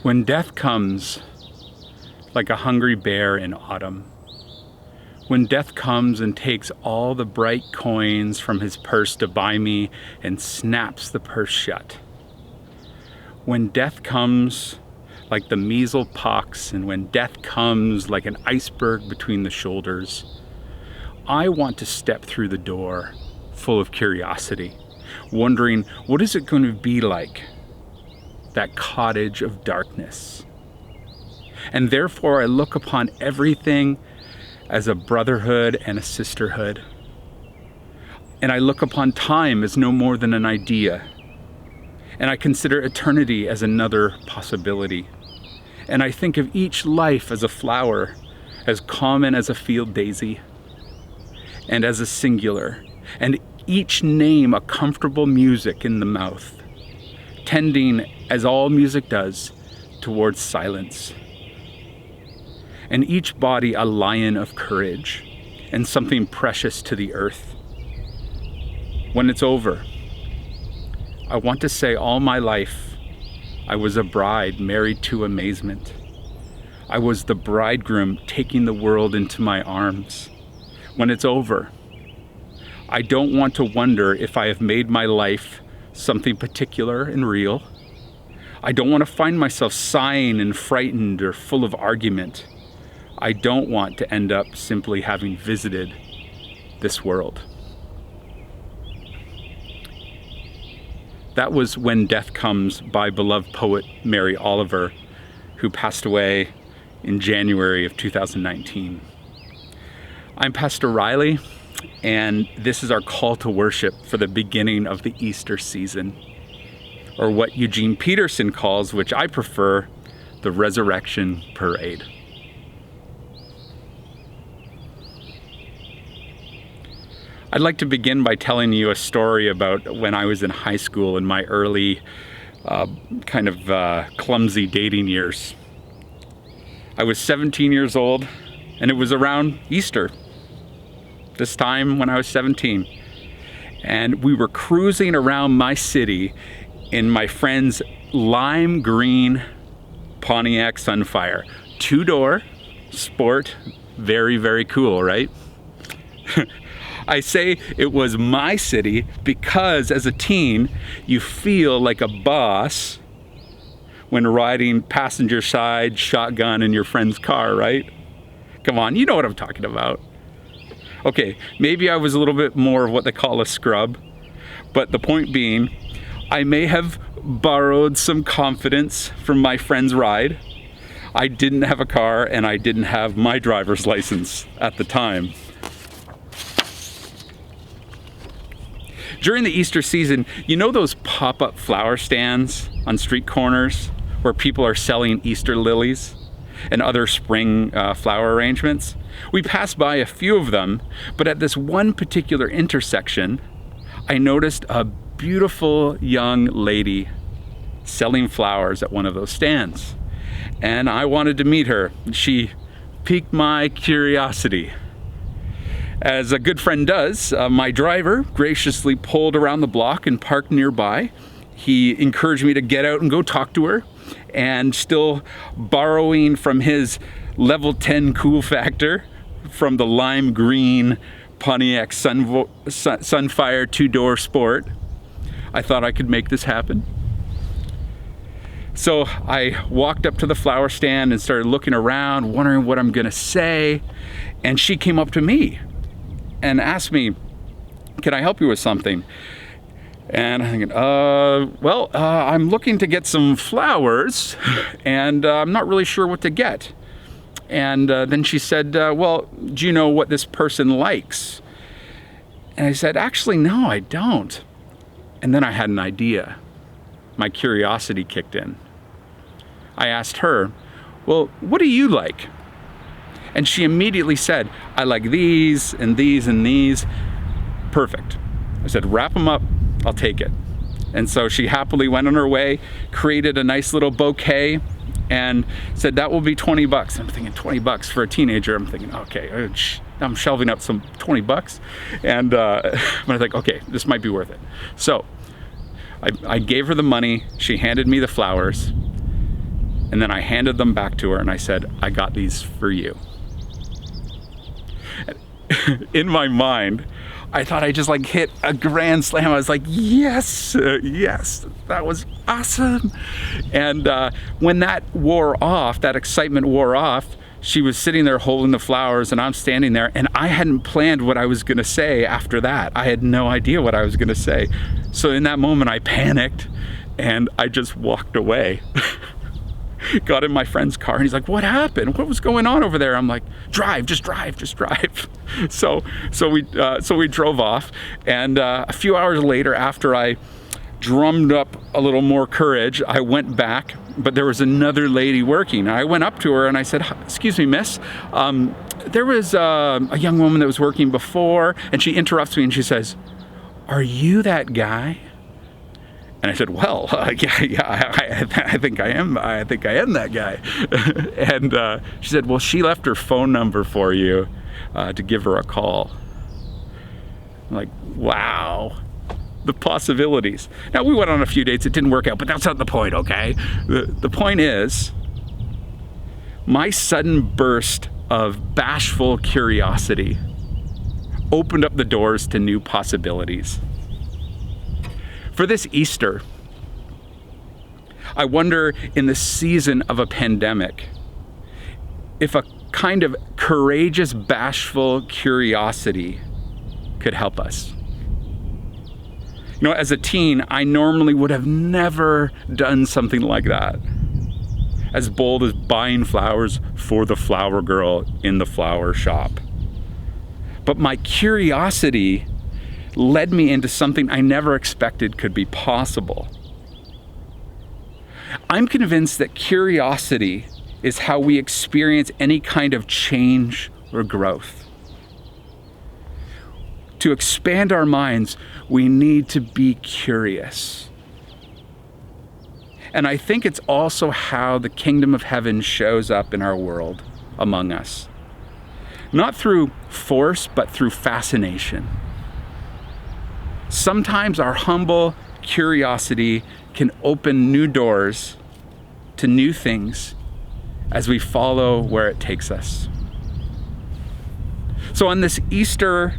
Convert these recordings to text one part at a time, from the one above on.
When death comes like a hungry bear in autumn, when death comes and takes all the bright coins from his purse to buy me and snaps the purse shut, when death comes like the measles pox, and when death comes like an iceberg between the shoulders, I want to step through the door full of curiosity, wondering what is it going to be like, that cottage of darkness. And therefore I look upon everything as a brotherhood and a sisterhood. And I look upon time as no more than an idea. And I consider eternity as another possibility. And I think of each life as a flower, as common as a field daisy, and as a singular, and each name a comfortable music in the mouth, tending, as all music does, towards silence. And each body a lion of courage, and something precious to the earth. When it's over, I want to say all my life, I was a bride married to amazement. I was the bridegroom taking the world into my arms. When it's over, I don't want to wonder if I have made my life something particular and real. I don't want to find myself sighing and frightened or full of argument. I don't want to end up simply having visited this world. That was When Death Comes by beloved poet Mary Oliver, who passed away in January of 2019. I'm Pastor Reilly, and this is our call to worship for the beginning of the Easter season, or what Eugene Peterson calls, which I prefer, the Resurrection Parade. I'd like to begin by telling you a story about when I was in high school in my early clumsy dating years. I was 17 years old, and it was around Easter, this time when I was 17. And we were cruising around my city in my friend's lime green Pontiac Sunfire. 2-door, sport, very, very cool, right? I say it was my city because as a teen, you feel like a boss when riding passenger side shotgun in your friend's car, right? Come on, you know what I'm talking about. Okay, maybe I was a little bit more of what they call a scrub, but the point being, I may have borrowed some confidence from my friend's ride. I didn't have a car and I didn't have my driver's license at the time. During the Easter season, you know those pop-up flower stands on street corners where people are selling Easter lilies and other spring flower arrangements? We passed by a few of them, but at this one particular intersection, I noticed a beautiful young lady selling flowers at one of those stands. And I wanted to meet her. She piqued my curiosity. As a good friend does, my driver graciously pulled around the block and parked nearby. He encouraged me to get out and go talk to her, and still borrowing from his level 10 cool factor from the lime green Pontiac Sunfire 2-door sport, I thought I could make this happen. So I walked up to the flower stand and started looking around, wondering what I'm gonna say, and she came up to me and asked me, "Can I help you with something?" And I'm thinking, I'm looking to get some flowers, and I'm not really sure what to get. And then she said, "Well, do you know what this person likes?" And I said, "Actually, no, I don't." And then I had an idea. My curiosity kicked in. I asked her, "Well, what do you like?" And she immediately said, "I like these and these and these." Perfect. I said, "Wrap them up, I'll take it." And so she happily went on her way, created a nice little bouquet, and said, "That will be $20. I'm thinking $20 for a teenager. I'm thinking, okay, I'm shelving up some $20. And I was like, okay, this might be worth it. So I gave her the money, she handed me the flowers, And then I handed them back to her and I said, I got these for you. In my mind, I thought I just like hit a grand slam. I was like, yes, yes, that was awesome. And when that wore off, that excitement wore off, she was sitting there holding the flowers and I'm standing there, and I hadn't planned what I was gonna say after that. I had no idea what I was gonna say. So in that moment I panicked and I just walked away. Got in my friend's car and he's like, what happened? What was going on over there? I'm like, drive, just drive. So we drove off, and a few hours later, after I drummed up a little more courage, I went back, but there was another lady working. I went up to her and I said, excuse me, miss, there was a young woman that was working before, and she interrupts me and she says, are you that guy? And I said, well, yeah, I think I am. I think I am that guy. And she said, well, she left her phone number for you to give her a call. I'm like, wow, the possibilities. Now, we went on a few dates. It didn't work out, but that's not the point, okay? The point is, my sudden burst of bashful curiosity opened up the doors to new possibilities. For this Easter, I wonder, in the season of a pandemic, if a kind of courageous, bashful curiosity could help us. You know, as a teen, I normally would have never done something like that. As bold as buying flowers for the flower girl in the flower shop. But my curiosity led me into something I never expected could be possible. I'm convinced that curiosity is how we experience any kind of change or growth. To expand our minds, we need to be curious. And I think it's also how the kingdom of heaven shows up in our world among us. Not through force, but through fascination. Sometimes our humble curiosity can open new doors to new things as we follow where it takes us. So on this Easter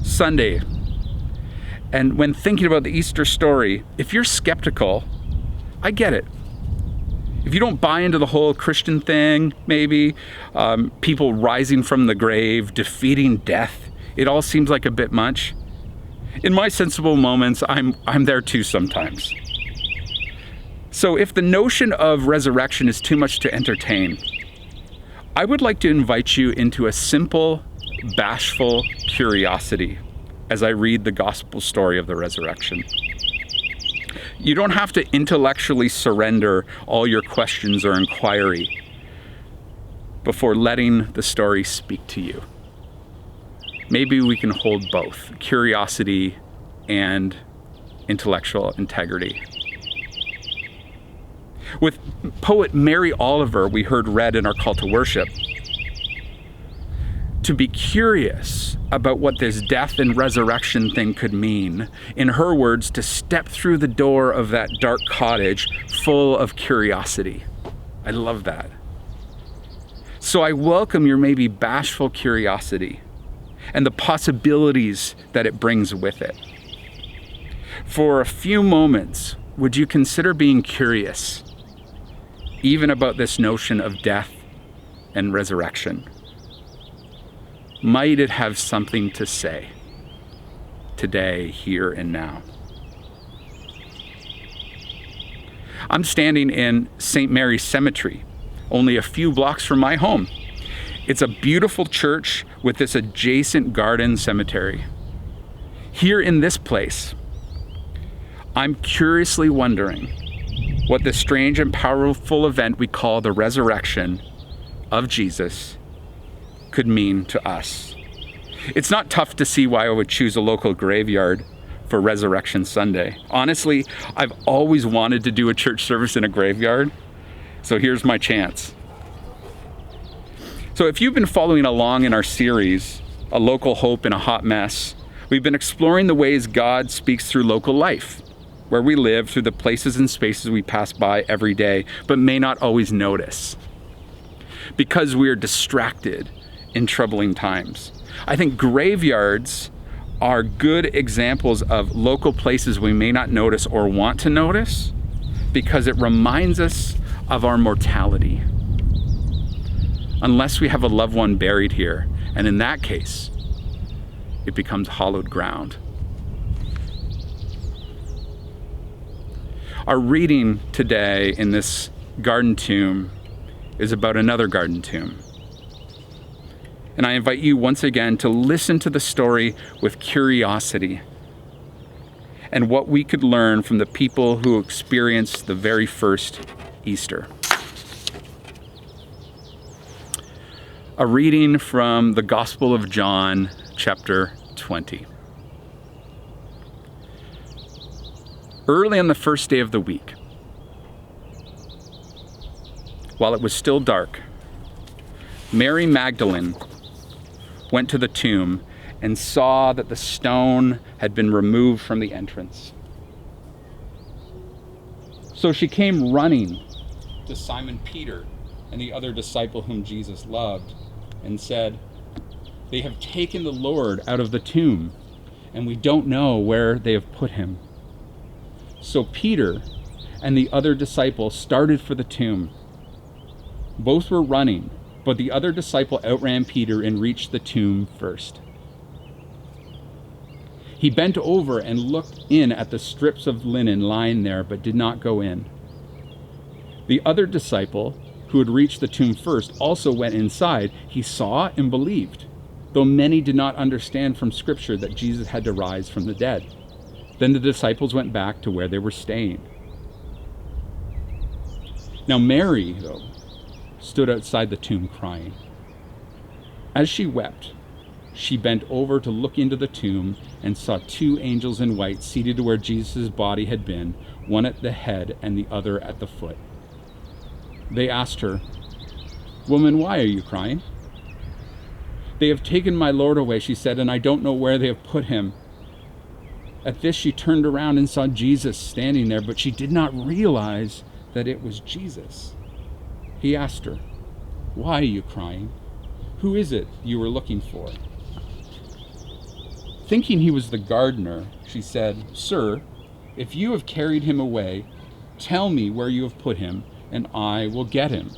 Sunday, and when thinking about the Easter story, if you're skeptical, I get it. If you don't buy into the whole Christian thing, maybe, people rising from the grave, defeating death, it all seems like a bit much. In my sensible moments, I'm there too sometimes. So if the notion of resurrection is too much to entertain, I would like to invite you into a simple, bashful curiosity as I read the gospel story of the resurrection. You don't have to intellectually surrender all your questions or inquiry before letting the story speak to you. Maybe we can hold both, curiosity and intellectual integrity. With poet Mary Oliver, we heard read in our call to worship, to be curious about what this death and resurrection thing could mean. In her words, to step through the door of that dark cottage full of curiosity. I love that. So I welcome your maybe bashful curiosity and the possibilities that it brings with it. For a few moments, would you consider being curious, even about this notion of death and resurrection? Might it have something to say today, here and now? I'm standing in St. Mary's Cemetery, only a few blocks from my home. It's a beautiful church with this adjacent garden cemetery. Here in this place, I'm curiously wondering what this strange and powerful event we call the resurrection of Jesus could mean to us. It's not tough to see why I would choose a local graveyard for Resurrection Sunday. Honestly, I've always wanted to do a church service in a graveyard, so here's my chance. So if you've been following along in our series, A Local Hope in a Hot Mess, we've been exploring the ways God speaks through local life. where we live, through the places and spaces we pass by every day, but may not always notice, because we are distracted in troubling times. I think graveyards are good examples of local places we may not notice or want to notice, because it reminds us of our mortality. Unless we have a loved one buried here, and in that case, it becomes hallowed ground. Our reading today in this garden tomb is about another garden tomb. And I invite you once again to listen to the story with curiosity and what we could learn from the people who experienced the very first Easter. A reading from the Gospel of John, chapter 20. Early on the first day of the week, while it was still dark, Mary Magdalene went to the tomb and saw that the stone had been removed from the entrance. So she came running to Simon Peter and the other disciple whom Jesus loved and said, "They have taken the Lord out of the tomb, and we don't know where they have put him." So Peter and the other disciple started for the tomb. Both were running, but the other disciple outran Peter and reached the tomb first. He bent over and looked in at the strips of linen lying there, but did not go in. The other disciple, who had reached the tomb first, also went inside. He saw and believed, though many did not understand from Scripture that Jesus had to rise from the dead. Then the disciples went back to where they were staying. Now Mary, though, stood outside the tomb crying. As she wept, she bent over to look into the tomb and saw two angels in white seated where Jesus' body had been, one at the head and the other at the foot. They asked her, "Woman, why are you crying?" "They have taken my Lord away," she said, "and I don't know where they have put him." At this she turned around and saw Jesus standing there, but she did not realize that it was Jesus. He asked her, "Why are you crying? Who is it you were looking for?" Thinking he was the gardener, she said, "Sir, if you have carried him away, tell me where you have put him, and I will get him."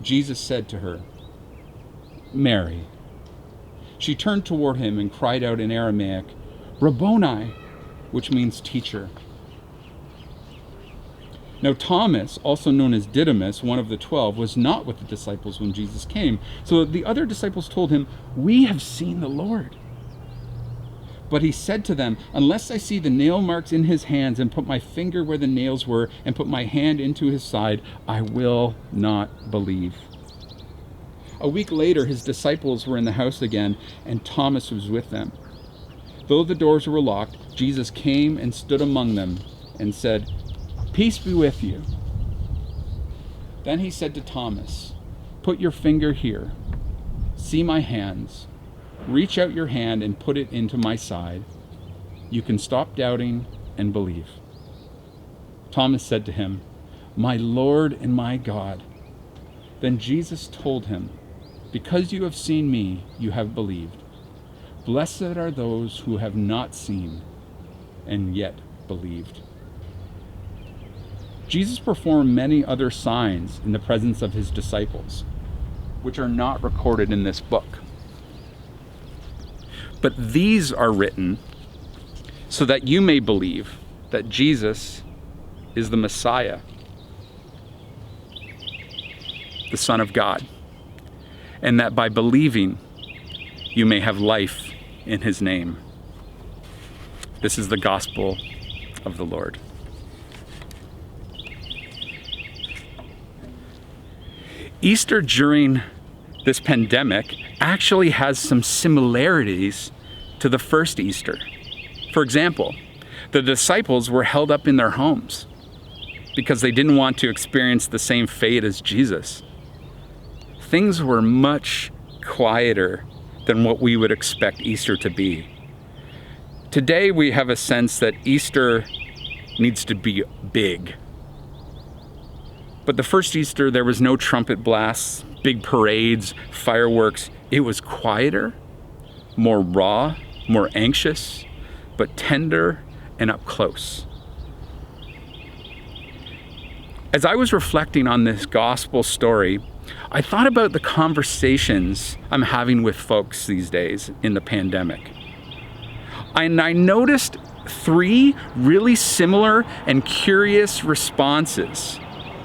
Jesus said to her, "Mary." She turned toward him and cried out in Aramaic, "Rabboni," which means teacher. Now Thomas, also known as Didymus, one of the 12, was not with the disciples when Jesus came. So the other disciples told him, "We have seen the Lord." But he said to them, "Unless I see the nail marks in his hands and put my finger where the nails were and put my hand into his side, I will not believe." A week later, his disciples were in the house again, and Thomas was with them. Though the doors were locked, Jesus came and stood among them and said, "Peace be with you." Then he said to Thomas, "Put your finger here. See my hands. Reach out your hand and put it into my side. You can stop doubting and believe." Thomas said to him, "My Lord and my God." Then Jesus told him, "Because you have seen me, you have believed. Blessed are those who have not seen and yet believed." Jesus performed many other signs in the presence of his disciples, which are not recorded in this book. But these are written so that you may believe that Jesus is the Messiah, the Son of God, and that by believing you may have life in his name. This is the gospel of the Lord. Easter during this pandemic actually has some similarities to the first Easter. For example, the disciples were held up in their homes because they didn't want to experience the same fate as Jesus. Things were much quieter than what we would expect Easter to be. Today we have a sense that Easter needs to be big. But the first Easter, there was no trumpet blasts, big parades, fireworks. It was quieter, more raw, more anxious, but tender and up close. As I was reflecting on this gospel story, I thought about the conversations I'm having with folks these days in the pandemic. And I noticed 3 really similar and curious responses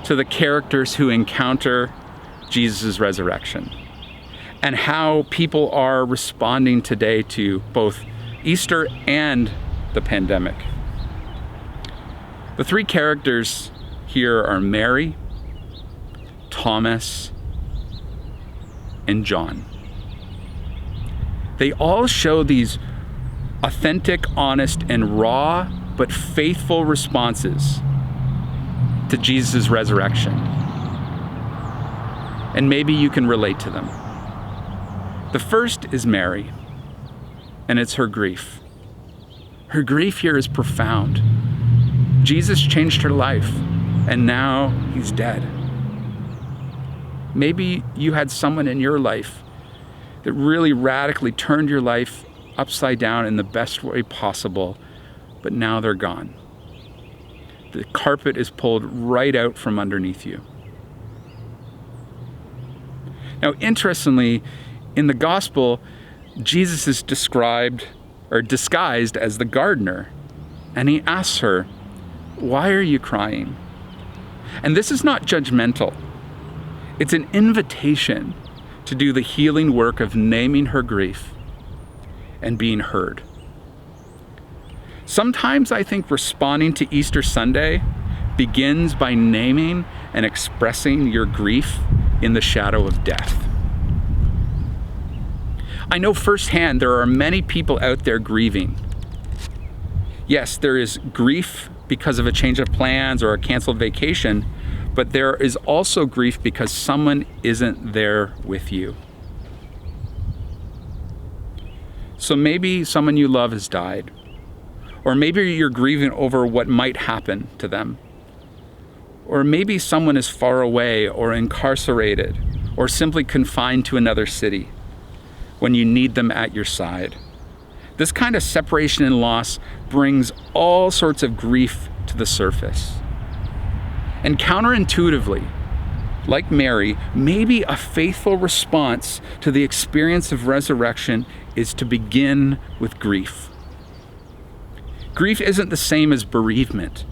to the characters who encounter Jesus' resurrection, and how people are responding today to both Easter and the pandemic. The 3 characters here are Mary, Thomas, and John. They all show these authentic, honest, and raw, but faithful responses to Jesus' resurrection. And maybe you can relate to them. The first is Mary, and it's her grief. Her grief here is profound. Jesus changed her life, and now he's dead. Maybe you had someone in your life that really radically turned your life upside down in the best way possible, but now they're gone. The carpet is pulled right out from underneath you. Now, interestingly, in the gospel, Jesus is described or disguised as the gardener, and he asks her, "Why are you crying?" And this is not judgmental. It's an invitation to do the healing work of naming her grief and being heard. Sometimes I think responding to Easter Sunday begins by naming and expressing your grief in the shadow of death. I know firsthand there are many people out there grieving. Yes, there is grief because of a change of plans or a canceled vacation, but there is also grief because someone isn't there with you. So maybe someone you love has died, or maybe you're grieving over what might happen to them, or maybe someone is far away or incarcerated or simply confined to another city when you need them at your side. This kind of separation and loss brings all sorts of grief to the surface. And counterintuitively, like Mary, maybe a faithful response to the experience of resurrection is to begin with grief. Grief isn't the same as bereavement.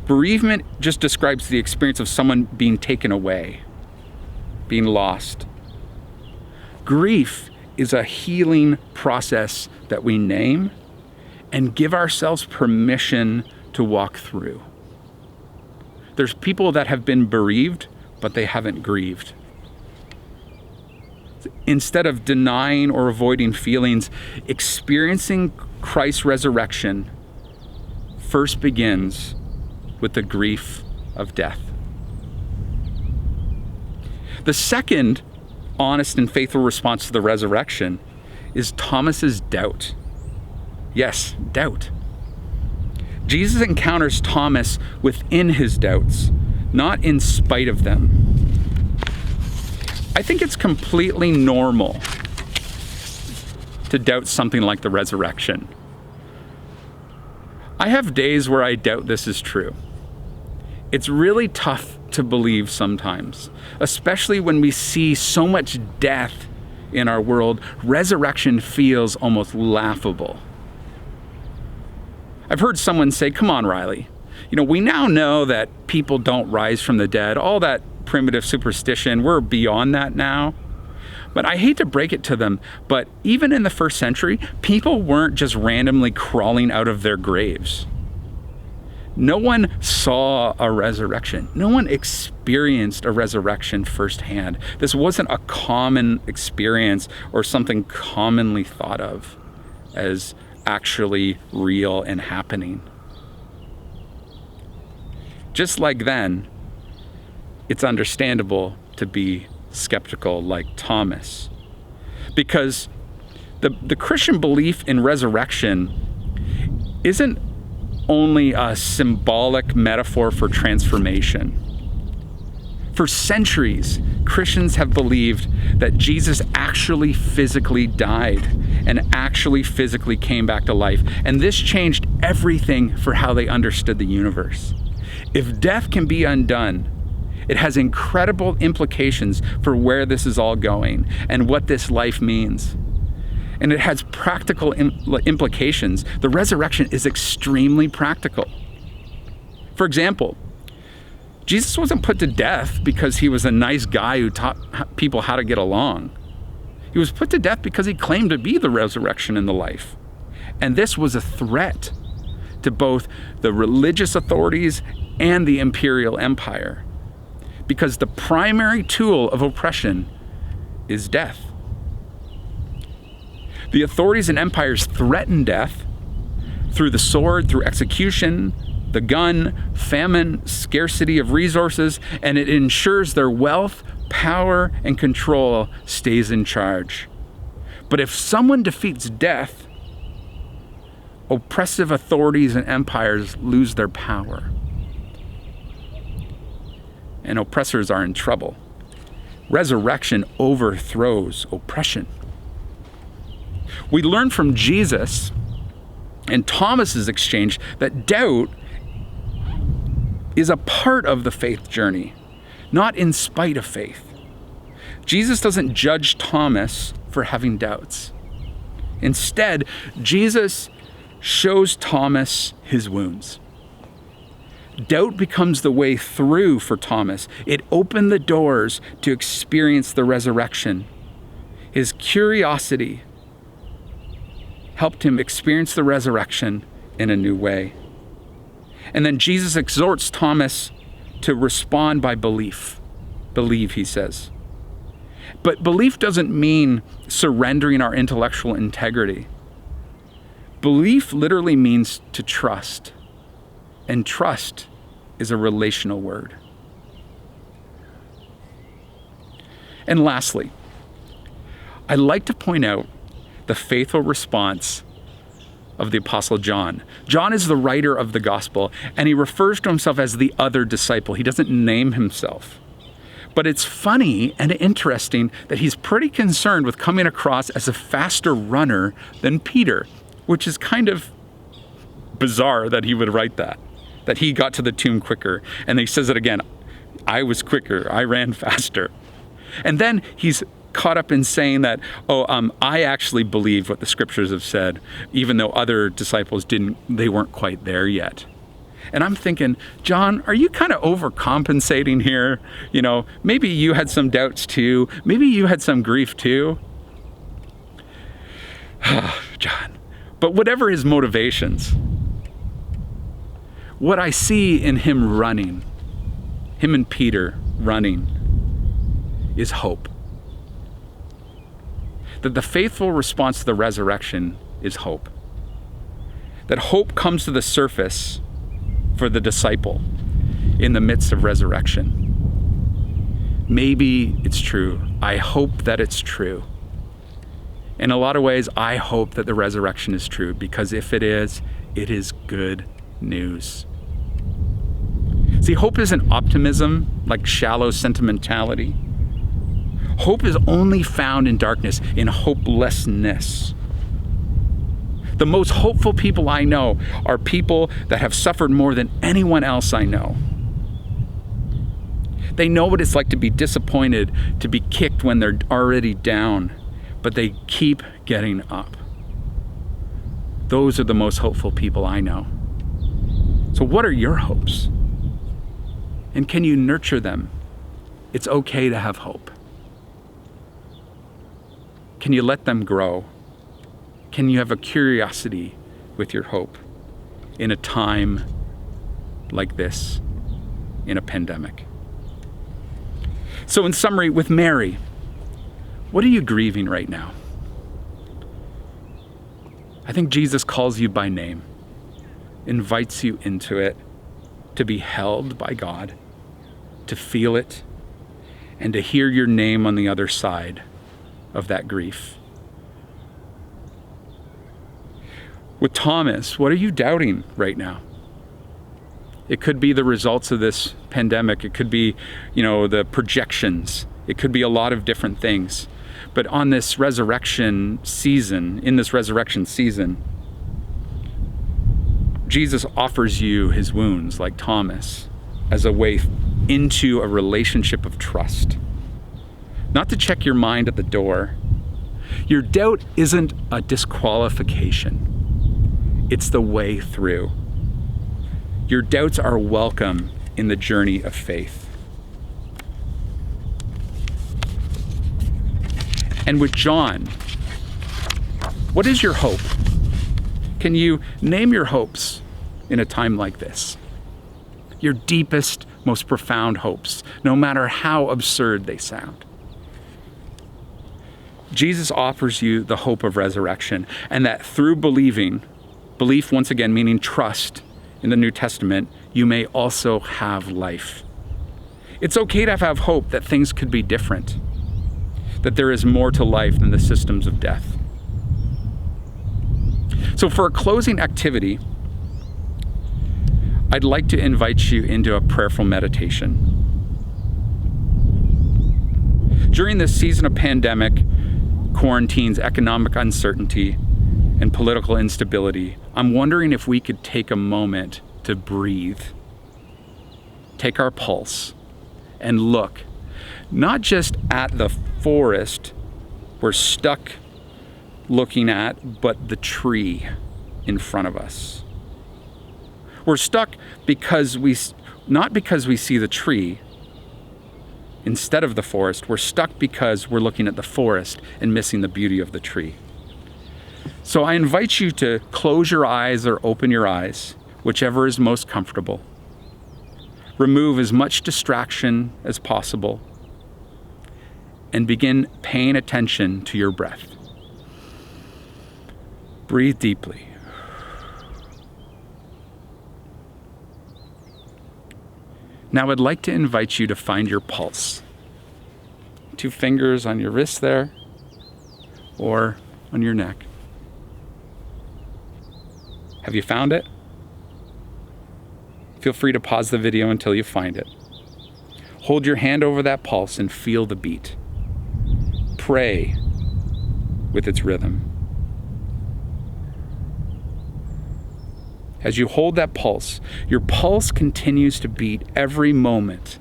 Bereavement just describes the experience of someone being taken away, being lost. Grief is a healing process that we name and give ourselves permission to walk through. There's people that have been bereaved, but they haven't grieved. Instead of denying or avoiding feelings, experiencing Christ's resurrection first begins with the grief of death. The second honest and faithful response to the resurrection is Thomas's doubt. Yes, doubt. Jesus encounters Thomas within his doubts, not in spite of them. I think it's completely normal to doubt something like the resurrection. I have days where I doubt this is true. It's really tough to believe sometimes, especially when we see so much death in our world. Resurrection feels almost laughable. I've heard someone say, "Come on, Rielly. We now know that people don't rise from the dead. All that primitive superstition, we're beyond that now." But I hate to break it to them, but even in the first century, people weren't just randomly crawling out of their graves. No one saw a resurrection. No one experienced a resurrection firsthand. This wasn't a common experience or something commonly thought of as actually real and happening. Just like then, it's understandable to be skeptical like Thomas, because the Christian belief in resurrection isn't only a symbolic metaphor for transformation. For centuries, Christians have believed that Jesus actually physically died and actually physically came back to life. And this changed everything for how they understood the universe. If death can be undone, it has incredible implications for where this is all going and what this life means. And it has practical implications. The resurrection is extremely practical. For example, Jesus wasn't put to death because he was a nice guy who taught people how to get along. He was put to death because he claimed to be the resurrection and the life. And this was a threat to both the religious authorities and the imperial empire, because the primary tool of oppression is death. The authorities and empires threaten death through the sword, through execution, the gun, famine, scarcity of resources, and it ensures their wealth, power, and control stays in charge. But if someone defeats death, oppressive authorities and empires lose their power. And oppressors are in trouble. Resurrection overthrows oppression. We learn from Jesus and Thomas's exchange that doubt is a part of the faith journey, not in spite of faith. Jesus doesn't judge Thomas for having doubts. Instead, Jesus shows Thomas his wounds. Doubt becomes the way through for Thomas. It opened the doors to experience the resurrection. His curiosity helped him experience the resurrection in a new way. And then Jesus exhorts Thomas to respond by belief. Believe, he says. But belief doesn't mean surrendering our intellectual integrity. Belief literally means to trust. And trust is a relational word. And lastly, I'd like to point out the faithful response of the Apostle John. John is the writer of the gospel, and he refers to himself as the other disciple. He doesn't name himself. But it's funny and interesting that he's pretty concerned with coming across as a faster runner than Peter, which is kind of bizarre that he would write that he got to the tomb quicker. And he says it again, I was quicker, I ran faster. And then he's caught up in saying that, I actually believe what the scriptures have said, even though other disciples they weren't quite there yet. And I'm thinking, John, are you kind of overcompensating here? You know, maybe you had some doubts too. Maybe you had some grief too. John. But whatever his motivations, what I see in him running, him and Peter running, is hope. That the faithful response to the resurrection is hope. That hope comes to the surface for the disciple in the midst of resurrection. Maybe it's true. I hope that it's true. In a lot of ways, I hope that the resurrection is true, because if it is good news. See, hope isn't optimism, like shallow sentimentality. Hope is only found in darkness, in hopelessness. The most hopeful people I know are people that have suffered more than anyone else I know. They know what it's like to be disappointed, to be kicked when they're already down, but they keep getting up. Those are the most hopeful people I know. So what are your hopes? And can you nurture them? It's okay to have hope. Can you let them grow? Can you have a curiosity with your hope in a time like this, in a pandemic? So in summary, with Mary, what are you grieving right now? I think Jesus calls you by name, invites you into it, to be held by God, to feel it, and to hear your name on the other side of that grief. With Thomas, what are you doubting right now? It could be the results of this pandemic. It could be, the projections. It could be a lot of different things. But in this resurrection season, Jesus offers you his wounds, like Thomas, as a way into a relationship of trust. Not to check your mind at the door. Your doubt isn't a disqualification. It's the way through. Your doubts are welcome in the journey of faith. And with John, what is your hope? Can you name your hopes in a time like this? Your deepest, most profound hopes, no matter how absurd they sound. Jesus offers you the hope of resurrection, and that through belief once again meaning trust in the New Testament, you may also have life. It's okay to have hope that things could be different, that there is more to life than the systems of death. So for a closing activity, I'd like to invite you into a prayerful meditation. During this season of pandemic, quarantines, economic uncertainty, and political instability, I'm wondering if we could take a moment to breathe, take our pulse, and look, not just at the forest we're stuck looking at, but the tree in front of us. We're stuck not because we see the tree instead of the forest. We're stuck because we're looking at the forest and missing the beauty of the tree. So I invite you to close your eyes or open your eyes, whichever is most comfortable. Remove as much distraction as possible and begin paying attention to your breath. Breathe deeply. Now I'd like to invite you to find your pulse. 2 fingers on your wrist there, or on your neck. Have you found it? Feel free to pause the video until you find it. Hold your hand over that pulse and feel the beat. Pray with its rhythm. As you hold that pulse, your pulse continues to beat every moment,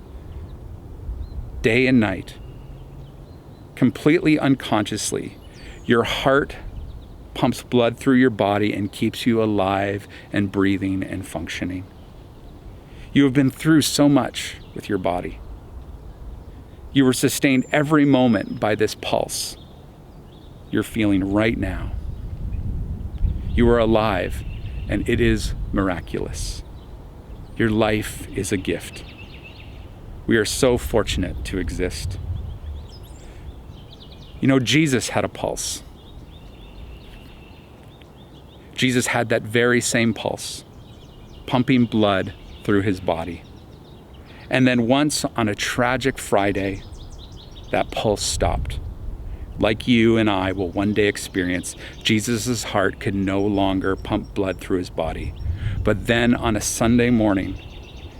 day and night, completely unconsciously. Your heart pumps blood through your body and keeps you alive and breathing and functioning. You have been through so much with your body. You were sustained every moment by this pulse you're feeling right now. You are alive, and it is miraculous. Your life is a gift. We are so fortunate to exist. Jesus had a pulse. Jesus had that very same pulse, pumping blood through his body. And then once on a tragic Friday, that pulse stopped. Like you and I will one day experience, Jesus' heart could no longer pump blood through his body. But then on a Sunday morning,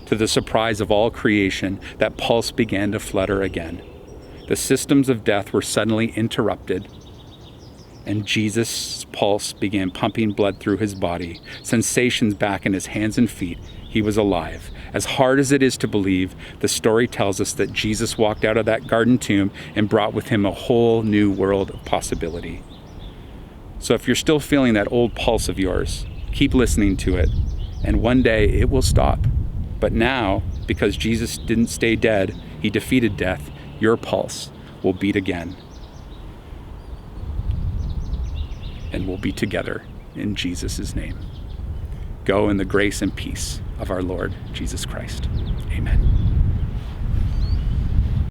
to the surprise of all creation, that pulse began to flutter again. The systems of death were suddenly interrupted, and Jesus' pulse began pumping blood through his body, sensations back in his hands and feet. He was alive. As hard as it is to believe, the story tells us that Jesus walked out of that garden tomb and brought with him a whole new world of possibility. So if you're still feeling that old pulse of yours, keep listening to it, and one day it will stop. But now, because Jesus didn't stay dead, he defeated death, your pulse will beat again. And we'll be together in Jesus' name. Go in the grace and peace of our Lord Jesus Christ. Amen.